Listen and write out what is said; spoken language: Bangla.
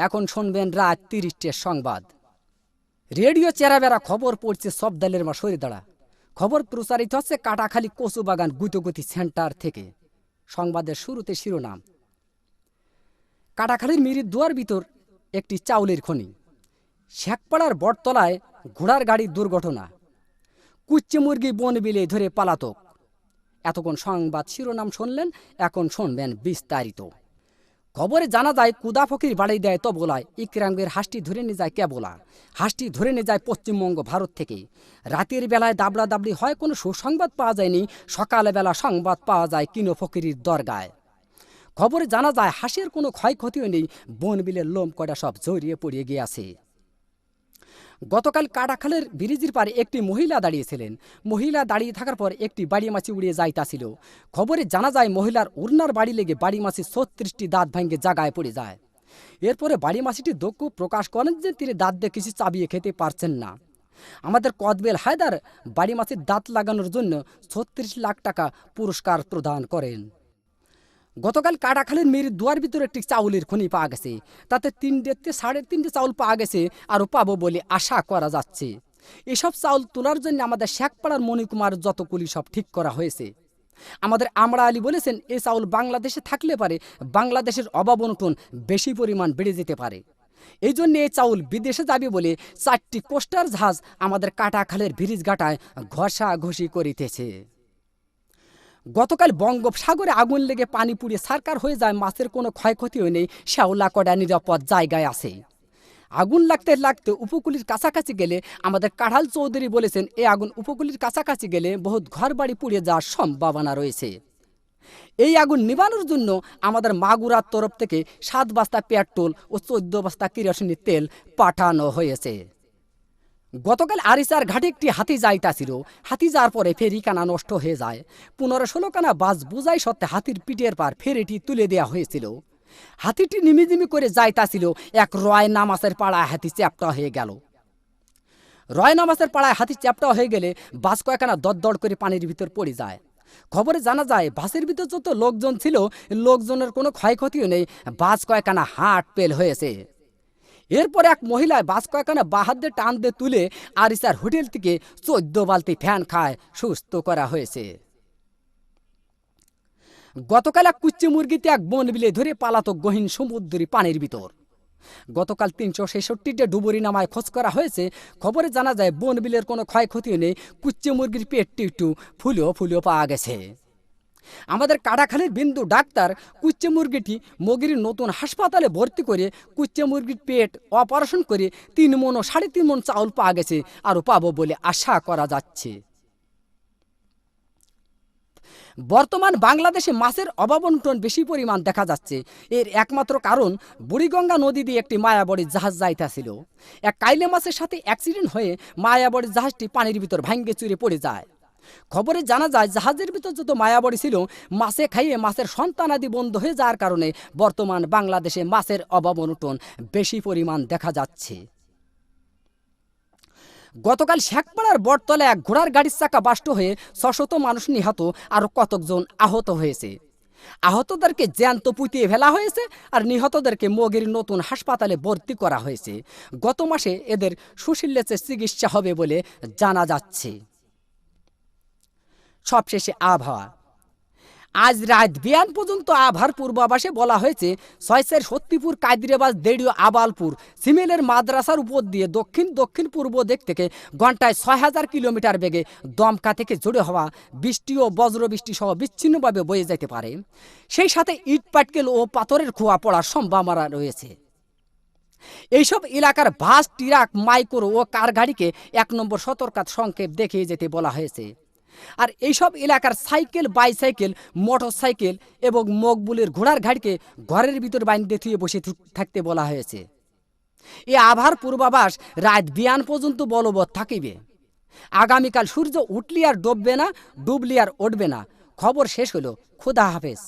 এখন শুনবেন রাত ৩০টার সংবাদ। রেডিও চেরাবেড়া খবর পড়ছে সব দলের মা সরে দাঁড়া। খবর প্রচারিত হচ্ছে কাটাখালী কচুবাগান গুতগুতি সেন্টার থেকে। সংবাদের শুরুতে শিরোনাম। কাটাখালীর মিরির দুয়ার ভিতর একটি চাউলের খনি। শেখপাড়ার বটতলায় ঘোড়ার গাড়ির দুর্ঘটনা। কুচ্চে মুরগি বন বিলে ধরে পালাতক। এতক্ষণ সংবাদ শিরোনাম শুনলেন, এখন শুনবেন বিস্তারিত। খবরে জানা যায় কুদা ফকির বাড়ি দেয় তবলায়, ইকরামের হাঁসটি ধরে নিয়ে যায় কেবলা। হাঁসটি ধরে নিয়ে যায় পশ্চিমবঙ্গ ভারত থেকে। রাতের বেলায় দাবড়া দাবড়ি হয়, কোনো সুসংবাদ পাওয়া যায়নি। সকালবেলা সংবাদ পাওয়া যায় কিনো ফকিরির দরগায়। খবরে জানা যায় হাঁসের কোনো ক্ষয়ক্ষতিও নেই, বন বিলের লোম কয়টা সব জড়িয়ে পড়িয়ে গিয়েছে। গতকাল কাটাখালের ব্রিজের পারে একটি মহিলা দাঁড়িয়েছিলেন। মহিলা দাঁড়িয়ে থাকার পর একটি বাড়ি মাছি উড়িয়ে যাইতাছিল। খবরে জানা যায় মহিলার উড়নার বাড়ি লেগে বাড়ি মাছি ৩৬টি দাঁত ভেঙে জায়গায় পড়ে যায়। এরপরে বাড়ি মাছিটি দুঃখ প্রকাশ করেন যে তিনি দাঁত দিয়ে কিছু চাবিয়ে খেতে পারছেন না। আমাদের কদবেল হায়দার বাড়ি মাছির দাঁত লাগানোর জন্য ৩৬ লাখ টাকা পুরস্কার প্রদান করেন। গতকাল কাটাখালীর মিরির দুয়ার ভিতরে একটি চাউলের খনি পাওয়া গেছে। তাতে ৩.৫ চাউল পাওয়া গেছে, আরও পাবো বলে আশা করা যাচ্ছে। এসব চাউল তোলার জন্য আমাদের শেখপাড়ার মণিকুমার যতগুলি সব ঠিক করা হয়েছে। আমাদের আমরা আলী বলেছেন, এই চাউল বাংলাদেশে থাকলে পারে বাংলাদেশের অভাবনটন বেশি পরিমাণ বেড়ে যেতে পারে। এই জন্য এই চাউল বিদেশে যাবে বলে ৪টি কোস্টার জাহাজ আমাদের কাটাখালের ব্রিজ ঘাটায় ঘষাঘষি করিতেছে। গতকাল বঙ্গোপসাগরে আগুন লেগে পানি পুড়িয়ে সারকার হয়ে যায়, মাছের কোনো ক্ষয়ক্ষতিও নেই, শ্যাওলা কড়া নিরাপদ জায়গায় আছে। আগুন লাগতে লাগতে উপকূলের কাছাকাছি গেলে আমাদের কাঢ়াল চৌধুরী বলেছেন, এই আগুন উপকূলের কাছাকাছি গেলে বহুত ঘর বাড়ি পুড়িয়ে যাওয়ার সম্ভাবনা রয়েছে। এই আগুন নিবানোর জন্য আমাদের মাগুরার তরফ থেকে ৭ বস্তা পেট্রোল ও ১৪ বস্তা কেরোসিনের তেল পাঠানো হয়েছে। গতকাল আরিচার ঘাটে একটি হাতি যাইতাছিল। হাতি যাওয়ার পরে ফেরিখানা নষ্ট হয়ে যায়। ১৫-১৬ খানা বাস বুঝাই সত্ত্বে হাতির পিঠের পার ফেরিটি তুলে দেওয়া হয়েছিল। হাতিটি নিমিজিমি করে যাইতাছিল, এক রয় নামাজের পাড়ায় হাতি চ্যাপ্টা হয়ে গেল। রয় নামাজের পাড়ায় হাতি চ্যাপ্টা হয়ে গেলে বাস কয়েকখানা দরদর করে পানির ভিতর পড়ে যায়। খবরে জানা যায় বাসের ভিতর যত লোকজন ছিল, লোকজনের কোনো ক্ষয়ক্ষতিও নেই, বাস কয়েকখানা হাট পেল হয়েছে। এরপরে এক মহিলায় বাস কয়েকখানা বাহাত দিয়ে টান দিয়ে তুলে আরিচার হোটেল থেকে ১৪ বালতি ফ্যান খায় সুস্থ করা হয়েছে। গতকাল এক কুচ্চি মুরগিতে এক বন বিলে ধরে পালাতক গহীন সমুদ্রী পানির ভিতর। গতকাল ৩৬৬টা ডুবুরি নামায় খোঁজ করা হয়েছে। খবরে জানা যায় বন বিলের কোনো ক্ষয়ক্ষতিও নেই, কুচ্চি মুরগির পেটটি একটু ফুলেও পাওয়া গেছে। আমাদের কাটাখালীর বিন্দু ডাক্তার কুচ্চে মুরগিটি মগির নতুন হাসপাতালে ভর্তি করে কুচ্চে মুরগির পেট অপারেশন করে ৩ মণ ও ৩.৫ মণ চাউল পাওয়া গেছে, আরও পাবো বলে আশা করা যাচ্ছে। বর্তমান বাংলাদেশে মাছের অভাবন্টন বেশি পরিমাণ দেখা যাচ্ছে। এর একমাত্র কারণ বুড়িগঙ্গা নদী দিয়ে একটি মায়াবড়ির জাহাজ যাইতেছিল। এক কাইলে মাছের সাথে অ্যাক্সিডেন্ট হয়ে মায়াবড়ির জাহাজটি পানির ভিতর ভাঙ্গে চুরে পড়ে যায়। খবরে জানা যায় জাহাজের ভিতর যত মায়াবড়ি ছিল, মাছে খাইয়ে মাছের সন্তানাদি বন্ধ হয়ে যাওয়ার কারণে বর্তমান বাংলাদেশে মাছের অভাবনটন বেশি পরিমাণ দেখা যাচ্ছে। গতকাল শেখপাড়ার বটতলায় এক ঘোড়ার গাড়ির চাকা বাষ্ট হয়ে ৬০০ মানুষ নিহত, আরও কতকজন আহত হয়েছে। আহতদেরকে জ্যান্ত পুঁতিয়ে ফেলা হয়েছে, আর নিহতদেরকে মগির নতুন হাসপাতালে ভর্তি করা হয়েছে। গত মাসে এদের সুশীলের চিকিৎসা হবে বলে জানা যাচ্ছে। সবশেষে আবহাওয়া। আজ রাত বিয়ান পর্যন্ত আবহাওয়ার পূর্বাভাসে বলা হয়েছে, ৬ সত্যিপুর, কাদিরাবাজ, দেড়িও, আবালপুর, সিমেলের মাদ্রাসার উপর দিয়ে দক্ষিণ পূর্ব দিক থেকে ঘন্টায় ৬০০০ কিলোমিটার বেগে দমকা থেকে জোরে হওয়া বৃষ্টি ও বজ্রবৃষ্টি সহ বিচ্ছিন্নভাবে বয়ে যেতে পারে। সেই সাথে ইট পাটকেল ও পাথরের খোয়া পড়ার সম্ভাবনা রয়েছে। এইসব এলাকার বাস, ট্রাক, মাইক্রো ও কার গাড়িকে ১ নম্বর সতর্কতা সংকেত দেখিয়ে যেতে বলা হয়েছে। আর এইসব এলাকার সাইকেল, বাইসাইকেল, মোটর সাইকেল এবং মকবুলের ঘোড়ার গাড়িকে ঘরের ভিতর বাইন্ধে থুয়ে বসে থাকতে বলা হয়েছে। এই আবহাওয়ার পূর্বাভাস রাত বিয়ান পর্যন্ত বলবৎ থাকিবে। আগামীকাল সূর্য উঠলি আর ডুববে না, ডুবলি আর উঠবে না। খবর শেষ হলো। খোদা হাফেজ।